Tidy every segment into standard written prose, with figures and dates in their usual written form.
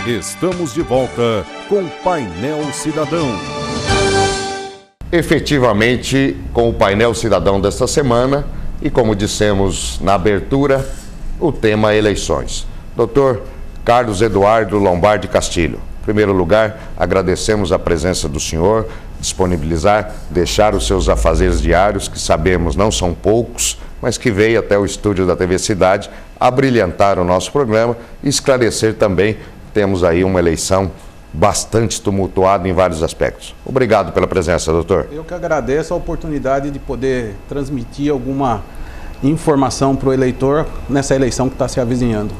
Estamos de volta com o Painel Cidadão. Efetivamente, com o Painel Cidadão desta semana, e como dissemos na abertura, o tema é eleições. Dr. Carlos Eduardo Lombardi Castilho, em primeiro lugar, agradecemos a presença do senhor, disponibilizar, deixar os seus afazeres diários, que sabemos não são poucos, mas que veio até o estúdio da TV Cidade a brilhantar o nosso programa e esclarecer também. Temos aí uma eleição bastante tumultuada em vários aspectos. Obrigado pela presença, doutor. Eu que agradeço a oportunidade de poder transmitir alguma informação para o eleitor nessa eleição que está se avizinhando.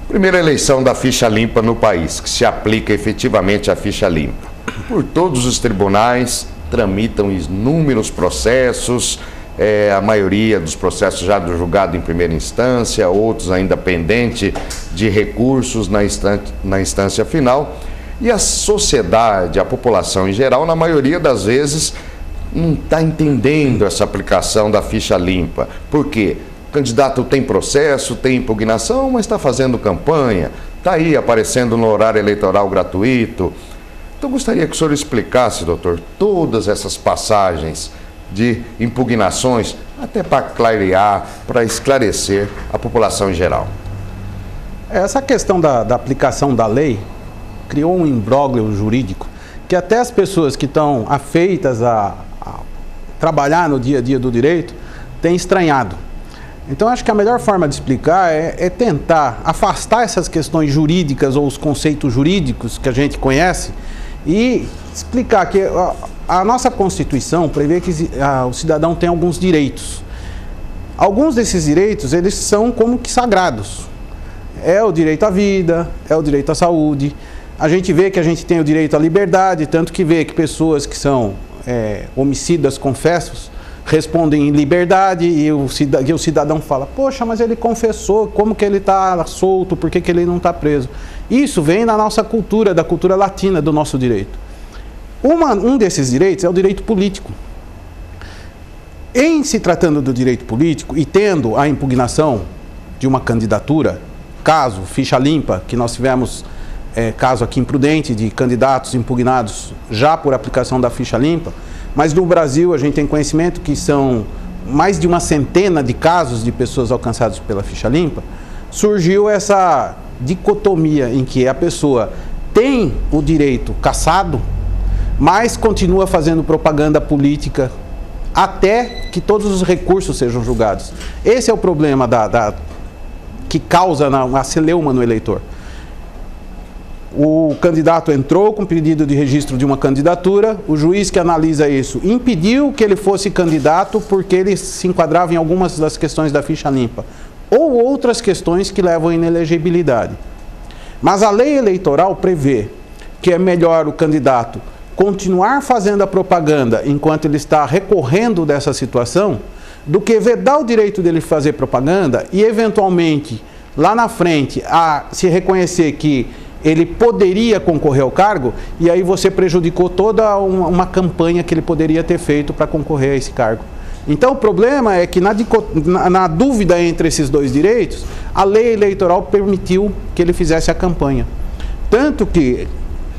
Primeira eleição da ficha limpa no país, que se aplica efetivamente a ficha limpa. Por todos os tribunais, tramitam inúmeros processos, a maioria dos processos já julgados em primeira instância, outros ainda pendentes de recursos na instância final. E a sociedade, a população em geral, na maioria das vezes, não está entendendo essa aplicação da ficha limpa. Por quê? O candidato tem processo, tem impugnação, mas está fazendo campanha, está aí aparecendo no horário eleitoral gratuito. Então, gostaria que o senhor explicasse, doutor, todas essas passagens de impugnações, até para clarear, para esclarecer a população em geral. Essa questão da aplicação da lei criou um imbróglio jurídico que até as pessoas que estão afeitas a trabalhar no dia a dia do direito têm estranhado. Então, acho que a melhor forma de explicar é tentar afastar essas questões jurídicas ou os conceitos jurídicos que a gente conhece e explicar que a nossa Constituição prevê que o cidadão tem alguns direitos. Alguns desses direitos, eles são como que sagrados. É o direito à vida, é o direito à saúde. A gente vê que a gente tem o direito à liberdade, tanto que vê que pessoas que são homicidas confessos respondem em liberdade e o cidadão fala, poxa, mas ele confessou, como que ele está solto, por que ele não está preso? Isso vem da nossa cultura, da cultura latina do nosso direito. Um desses direitos é o direito político. Em se tratando do direito político e tendo a impugnação de uma candidatura, caso ficha limpa, que nós tivemos caso aqui imprudente de candidatos impugnados já por aplicação da ficha limpa, mas no Brasil a gente tem conhecimento que são mais de uma centena de casos de pessoas alcançadas pela ficha limpa, surgiu essa dicotomia em que a pessoa tem o direito cassado, mas continua fazendo propaganda política até que todos os recursos sejam julgados. Esse é o problema que causa a celeuma no eleitor. O candidato entrou com pedido de registro de uma candidatura, o juiz que analisa isso impediu que ele fosse candidato porque ele se enquadrava em algumas das questões da ficha limpa, ou outras questões que levam à inelegibilidade. Mas a lei eleitoral prevê que é melhor o candidato continuar fazendo a propaganda enquanto ele está recorrendo dessa situação, do que vedar o direito dele fazer propaganda e, eventualmente, lá na frente, a se reconhecer que ele poderia concorrer ao cargo, e aí você prejudicou toda uma campanha que ele poderia ter feito para concorrer a esse cargo. Então, o problema é que, na dúvida entre esses dois direitos, a lei eleitoral permitiu que ele fizesse a campanha. Tanto que,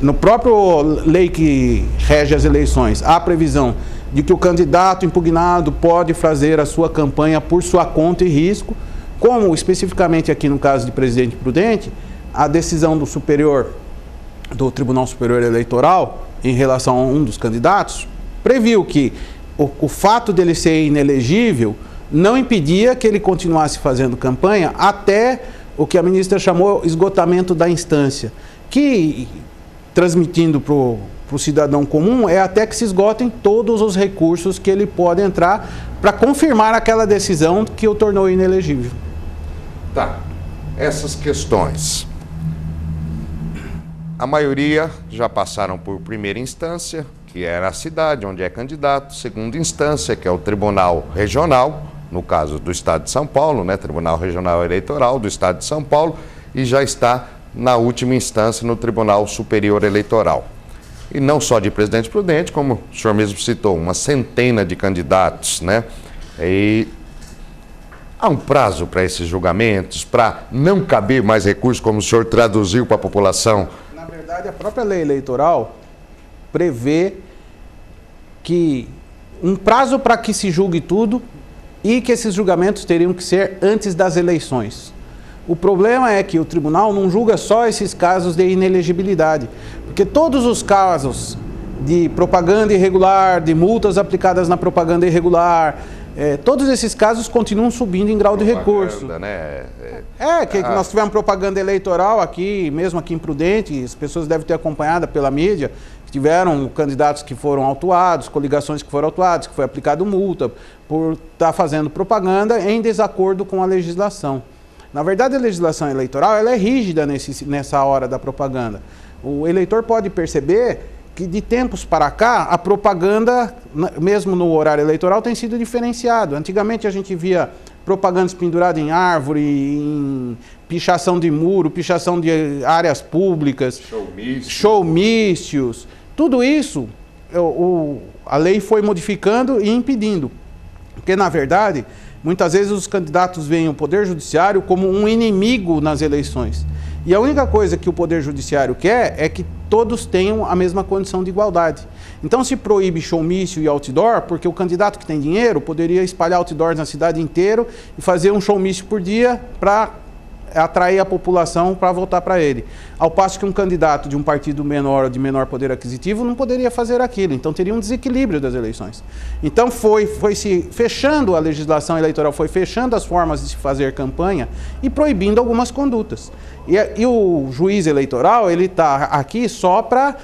no próprio lei que rege as eleições, há a previsão de que o candidato impugnado pode fazer a sua campanha por sua conta e risco, como especificamente aqui no caso de Presidente Prudente, a decisão do Tribunal Superior Eleitoral em relação a um dos candidatos previu que o fato dele ser inelegível não impedia que ele continuasse fazendo campanha até o que a ministra chamou esgotamento da instância, que, transmitindo para o cidadão comum, é até que se esgotem todos os recursos que ele pode entrar para confirmar aquela decisão que o tornou inelegível. Tá. Essas questões, a maioria já passaram por primeira instância, que era a cidade onde é candidato, segunda instância, que é o Tribunal Regional, no caso do Estado de São Paulo, né? Tribunal Regional Eleitoral do Estado de São Paulo, e já está na última instância no Tribunal Superior Eleitoral. E não só de Presidente Prudente, como o senhor mesmo citou, uma centena de candidatos, né? E Há um prazo para esses julgamentos, para não caber mais recursos, como o senhor traduziu para a população? Na verdade, a própria lei eleitoral prevê que um prazo para que se julgue tudo e que esses julgamentos teriam que ser antes das eleições. O problema é que o tribunal não julga só esses casos de inelegibilidade, porque todos os casos de propaganda irregular, de multas aplicadas na propaganda irregular, todos esses casos continuam subindo em grau de recurso. Né? Nós tivemos propaganda eleitoral aqui, mesmo aqui em Prudente, as pessoas devem ter acompanhado pela mídia, tiveram candidatos que foram autuados, coligações que foram autuadas, que foi aplicado multa por estar fazendo propaganda em desacordo com a legislação. Na verdade, a legislação eleitoral ela é rígida nessa hora da propaganda. O eleitor pode perceber que de tempos para cá, a propaganda, mesmo no horário eleitoral, tem sido diferenciado. Antigamente a gente via propagandas penduradas em árvore, em pichação de muro, pichação de áreas públicas, showmícios. Tudo isso, a lei foi modificando e impedindo. Porque, na verdade, muitas vezes os candidatos veem o Poder Judiciário como um inimigo nas eleições. E a única coisa que o Poder Judiciário quer é que todos tenham a mesma condição de igualdade. Então se proíbe showmício e outdoor, porque o candidato que tem dinheiro poderia espalhar outdoors na cidade inteira e fazer um showmício por dia para atrair a população para votar para ele. Ao passo que um candidato de um partido menor ou de menor poder aquisitivo não poderia fazer aquilo. Então teria um desequilíbrio das eleições. Então foi se fechando a legislação eleitoral, foi fechando as formas de se fazer campanha e proibindo algumas condutas. E o juiz eleitoral, ele está aqui só para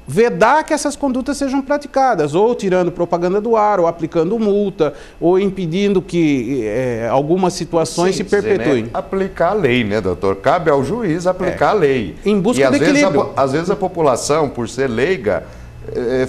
vedar que essas condutas sejam praticadas, ou tirando propaganda do ar, ou aplicando multa, ou impedindo que algumas situações se perpetuem. Né? Aplicar a lei, né, doutor? Cabe ao juiz aplicar a lei. Em busca de equilíbrio. Às vezes a população, por ser leiga,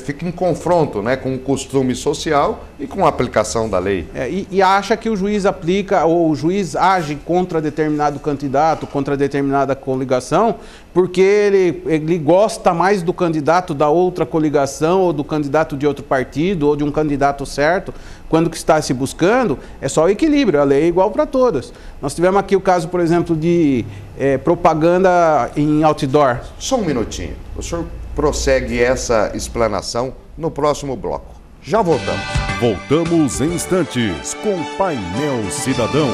fica em confronto, né, com o costume social e com a aplicação da lei. E acha que o juiz aplica, ou o juiz age contra determinado candidato, contra determinada coligação, porque ele gosta mais do candidato da outra coligação, ou do candidato de outro partido, ou de um candidato certo, quando o que está se buscando é só o equilíbrio, a lei é igual para todas. Nós tivemos aqui o caso, por exemplo, de propaganda em outdoor. Só um minutinho, o senhor prossegue essa explanação no próximo bloco. Já voltamos. Voltamos em instantes com Painel Cidadão.